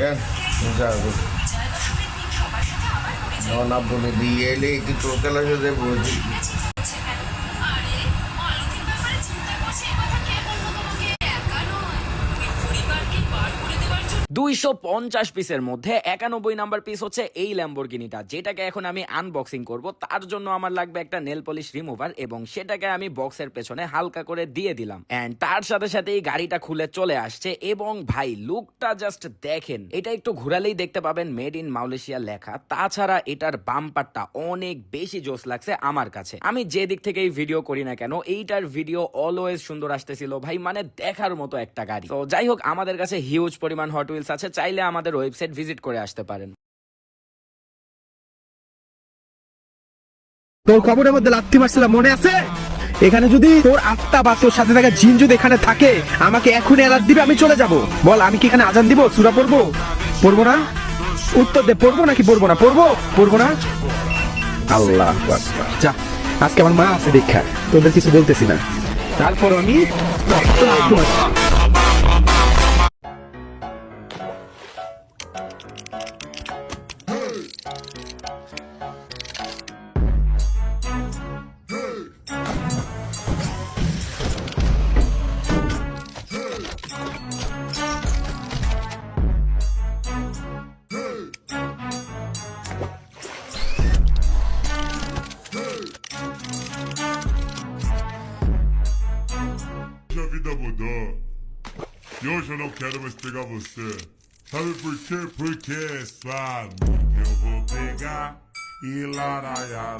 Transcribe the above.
কেন না বলে দিয়ে এলে কি তোর খেলা সাথে বলছি 250 পিসের মধ্যে 91 নাম্বার পিস হচ্ছে এই ল্যাম্বরগিনিটা, যেটাকে এখন আমি আনবক্সিং করব। তার জন্য আমার লাগবে একটা নেল পলিশ রিমুভার এবং সেটাকে আমি বক্সের পেছনে হালকা করে দিয়ে দিলাম। এন্ড তার সাথে সাথে এই গাড়িটা খুলে চলে আসছে এবং ভাই লুকটা জাস্ট দেখেন, এটা একটু ঘুরালেই দেখতে পাবেন মেড ইন মালয়েশিয়া লেখা। তাছাড়া এটার বাম্পারটা অনেক বেশি জোস লাগছে আমার কাছে। আমি যে দিক থেকে এই ভিডিও করি না কেন, এইটার ভিডিও অলওয়েজ সুন্দর আসতেছিল ভাই, মানে দেখার মতো একটা গাড়ি। তো যাই হোক, আমাদের কাছে হিউজ পরিমাণ হট হুইলস আছে, চাইলে আমাদের ওয়েবসাইট ভিজিট করে আসতে পারেন। তোর খবরের মধ্যে লাথি মারছিলাম মনে আছে? এখানে যদি তোর আত্মা বা তোর সাথে থাকা জিন যদি এখানে থাকে, আমাকে এখনই অ্যালার্ট দিবে, আমি চলে যাব। বল, আমি কি এখানে আজান দিব? সূরা পড়বো? পড়বো না? উত্তর দে, পড়বো নাকি পড়বো না? পড়বো না? আল্লাহু আকবার। যা, আজকে আমার মা আছে দেখা তোদের কিছু বলতেছি না। তারপর আমি A vida mudou. E hoje eu não quero mais pegar você. Sabe por quê? Porque é sua amiga eu vou pegar e laraiar.